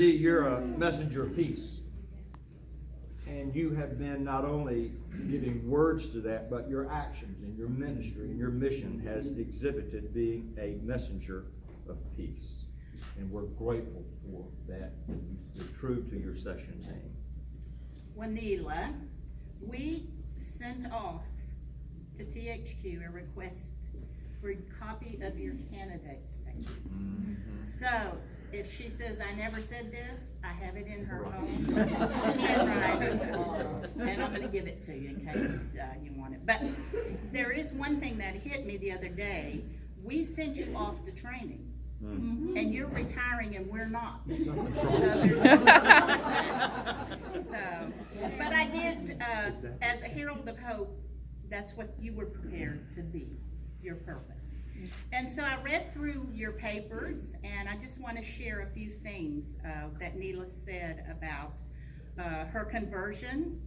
You're a messenger of peace. And you have been not only giving words to that, but your actions and your ministry and your mission has exhibited being a messenger of peace. And we're grateful for that. You're true to your session name. Juanila, we sent off to THQ a request for a copy of your candidate's papers. So, if she says, I never said this, I have it in her own handwriting, and I'm gonna give it to you in case you want it. But there is one thing that hit me the other day. We sent you off to training, and you're retiring and we're not. But I did, as a herald of hope, that's what you were prepared to be, your purpose. And so I read through your papers, and I just want to share a few things that Neela said about her conversion.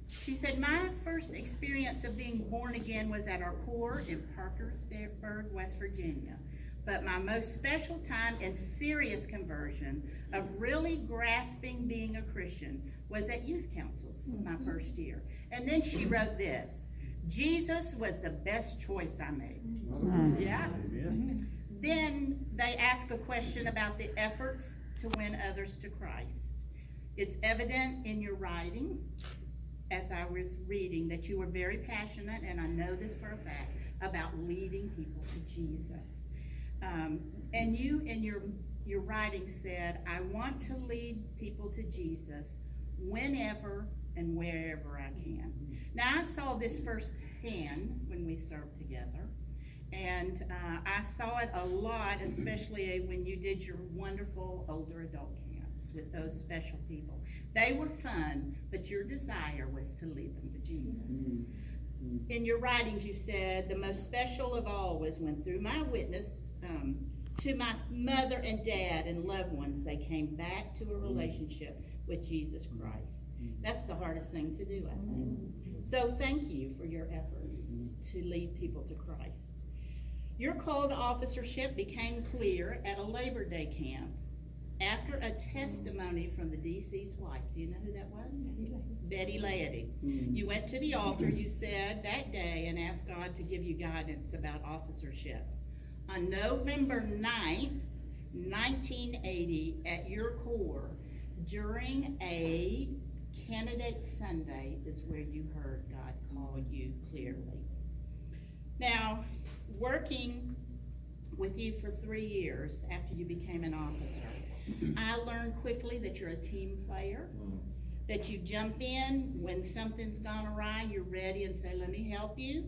She said, my first experience of being born again was at our poor in Parkersburg, West Virginia. But my most special time and serious conversion of really grasping being a Christian was at youth councils my first year. And then she wrote this: Jesus was the best choice I made. Yeah. Then they ask a question about the efforts to win others to Christ. It's evident in your writing, as I was reading, that you were very passionate, and I know this for a fact, about leading people to Jesus. And you, in your writing, said, I want to lead people to Jesus whenever and wherever I can. Now, I saw this firsthand when we served together, and I saw it a lot, especially when you did your wonderful older adult camps with those special people. They were fun, but your desire was to lead them to Jesus. In your writings, you said, the most special of all was when, through my witness to my mother and dad and loved ones, they came back to a relationship with Jesus Christ. That's the hardest thing to do, I think. So thank you for your efforts to lead people to Christ. Your call to officership became clear at a Labor Day camp after a testimony from the DC's wife. Do you know who that was? Betty Laity. You went to the altar, you said, that day, and asked God to give you guidance about officership. On November 9th, 1980, at your Corps, during a Candidate Sunday, is where you heard God call you clearly. Now, working with you for 3 years after you became an officer, I learned quickly that you're a team player, that you jump in when something's gone awry, you're ready and say, let me help you.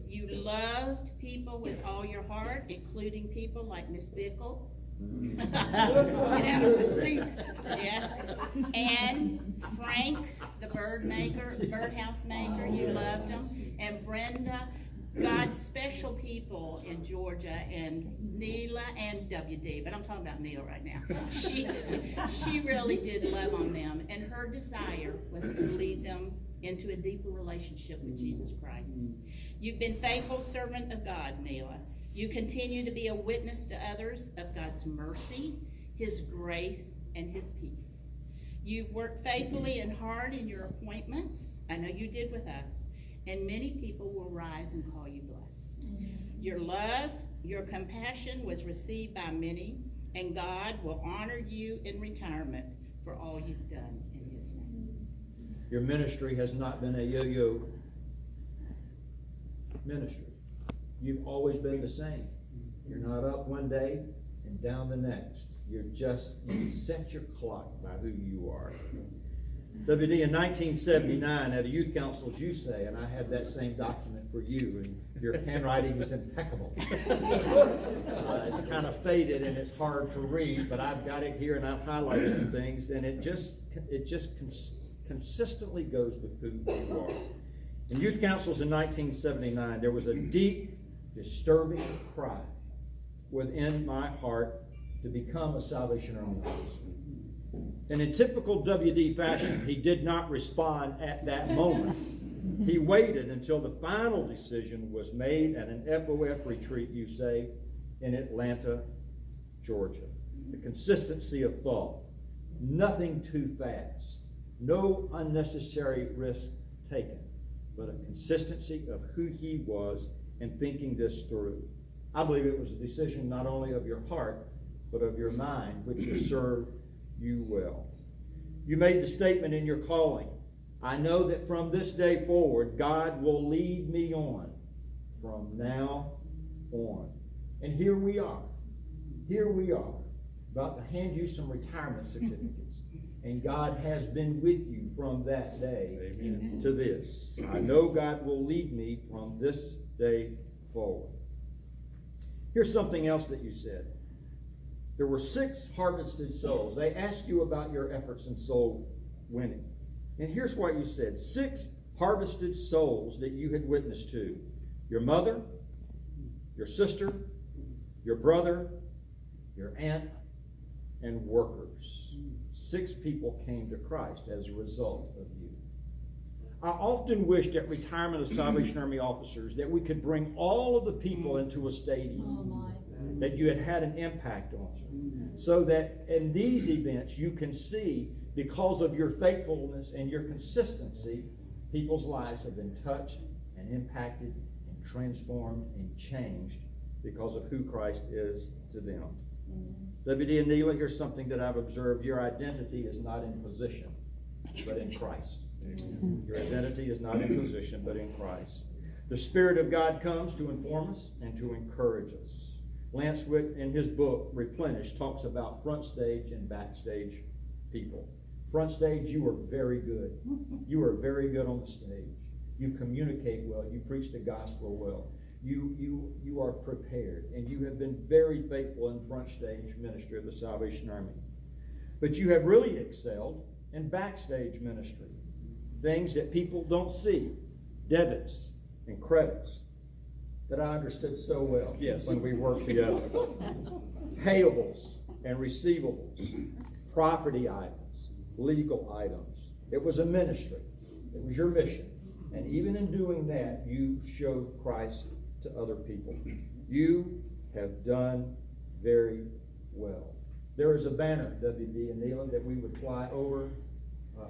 You loved people with all your heart, including people like Miss Bickle. Get out of the seat. Yes. And Frank, the birdhouse maker, you loved him. And Brenda, God's special people in Georgia, and Neela and WD, but I'm talking about Neela right now. She really did love on them, and her desire was to lead them into a deeper relationship with Jesus Christ. You've been faithful servant of God, Neela. You continue to be a witness to others of God's mercy, His grace, and His peace. You've worked faithfully and hard in your appointments. I know you did with us. And many people will rise and call you blessed. Your love, your compassion was received by many, and God will honor you in retirement for all you've done in His name. Your ministry has not been a yo-yo ministry. You've always been the same. You're not up one day and down the next. You set your clock by who you are. WD, in 1979, at a youth council, as you say, and I have that same document for you, and your handwriting is impeccable. It's kind of faded and it's hard to read, but I've got it here and I've highlighted some things, and it just consistently goes with who you are. In youth councils in 1979, there was a deep, disturbing cry within my heart to become a Salvation Army officer. And in typical WD fashion, he did not respond at that moment. He waited until the final decision was made at an FOF retreat, you say, in Atlanta, Georgia. The consistency of thought, Nothing too fast. No unnecessary risk taken, but a consistency of who he was and thinking this through. I believe it was a decision not only of your heart, but of your mind, which has served you well. You made the statement in your calling, I know that from this day forward, God will lead me on from now on. And here we are. Here we are, about to hand you some retirement certificates. And God has been with you from that day Amen. to this. I know God will lead me from this day forward. Here's something else that you said. There were 6 harvested souls. They asked you about your efforts in soul winning. And here's what you said. 6 harvested souls that you had witnessed to. Your mother, your sister, your brother, your aunt, and workers. 6 people came to Christ as a result of you. I often wished at retirement of Salvation Army officers that we could bring all of the people into a stadium that you had had an impact on, so that in these events you can see, because of your faithfulness and your consistency, people's lives have been touched and impacted and transformed and changed because of who Christ is to them. W.D. and Neela, here's something that I've observed. Your identity is not in position, but in Christ. Your identity is not in position, but in Christ. The Spirit of God comes to inform us and to encourage us. Lance Witt, in his book, Replenished, talks about front stage and backstage people. Front stage, you are very good. You are very good on the stage. You communicate well. You preach the gospel well. You are prepared, and you have been very faithful in front stage ministry of the Salvation Army. But you have really excelled in backstage ministry. Things that people don't see, debits and credits, that I understood so well when we worked together. Payables and receivables, property items, legal items. It was a ministry. It was your mission. And even in doing that, you showed Christ to other people. You have done very well. There is a banner, W.D. and Neela, that we would fly over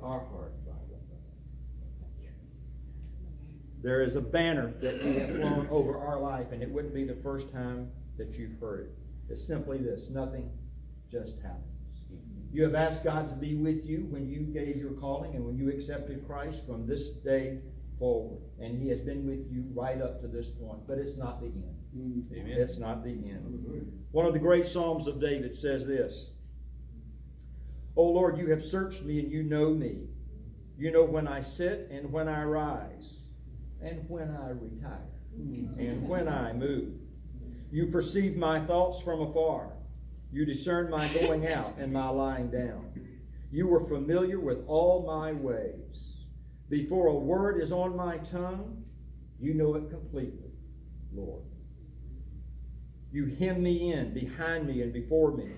our heart. There is a banner that we have flown over our life, and it wouldn't be the first time that you've heard it. It's simply this: nothing just happens. You have asked God to be with you when you gave your calling and when you accepted Christ from this day forward. And he has been with you right up to this point. But it's not the end. Amen. It's not the end. One of the great Psalms of David says this: O Lord, you have searched me and you know me. You know when I sit and when I rise, and when I retire, and when I move. You perceive my thoughts from afar. You discern my going out and my lying down. You are familiar with all my ways. Before a word is on my tongue, you know it completely, Lord. You hem me in, behind me and before me.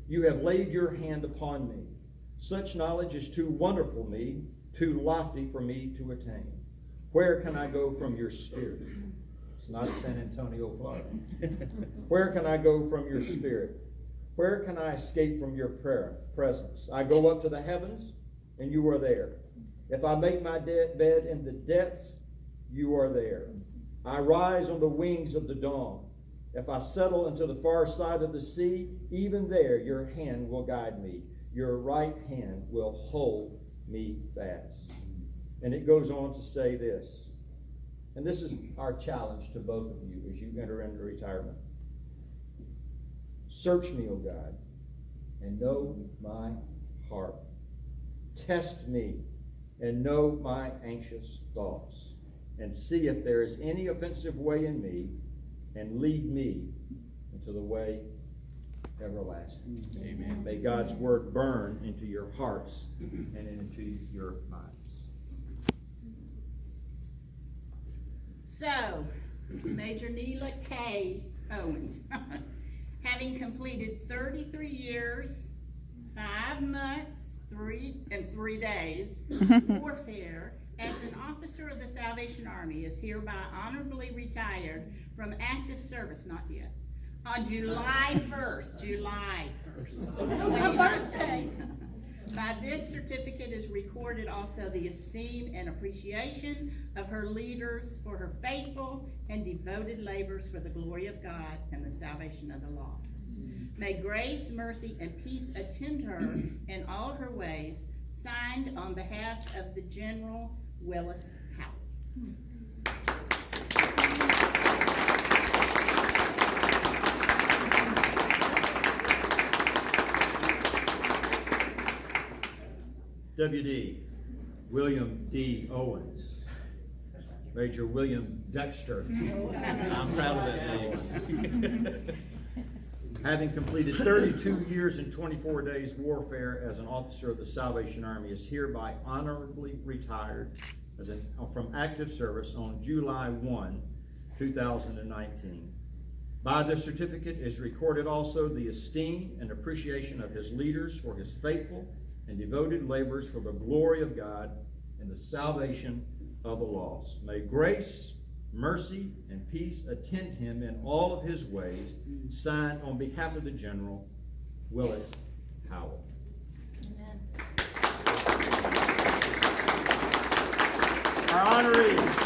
You have laid your hand upon me. Such knowledge is too wonderful for me, too lofty for me to attain. Where can I go from your spirit? It's not San Antonio, Florida. Where can I go from your spirit? Where can I escape from your presence? I go up to the heavens, and you are there. If I make my bed in the depths, you are there. I rise on the wings of the dawn. If I settle into the far side of the sea, even there your hand will guide me. Your right hand will hold me fast. And it goes on to say this, and this is our challenge to both of you as you enter into retirement. Search me, O God, and know my heart. Test me and know my anxious thoughts, and see if there is any offensive way in me, and lead me into the way everlasting. Amen. May God's word burn into your hearts and into your minds. So, Major Neela K. Owens, having completed 33 years, 5 months, 3 days warfare as an officer of the Salvation Army, is hereby honorably retired from active service, not yet, on July 1st, 2019. By this certificate is recorded also the esteem and appreciation of her leaders for her faithful and devoted labors for the glory of God and the salvation of the lost. May grace, mercy, and peace attend her in all her ways, signed on behalf of the General Willis Howard. WD, William D. Owens. Major William Dexter. I'm proud of that name. Having completed 32 years and 24 days warfare as an officer of the Salvation Army, is hereby honorably retired from active service on July 1, 2019. By this certificate is recorded also the esteem and appreciation of his leaders for his faithful and devoted labors for the glory of God and the salvation of the lost. May grace, mercy, and peace attend him in all of his ways, signed on behalf of the General Willis Howard. Amen. Our honorees.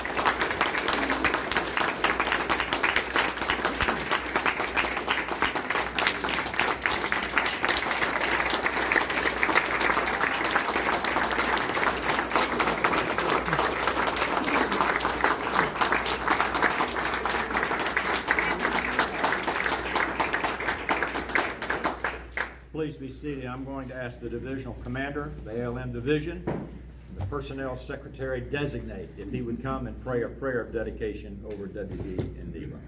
Please be seated. I'm going to ask the divisional commander of the ALM division, and the personnel secretary designate, if he would come and pray a prayer of dedication over WD and Neva.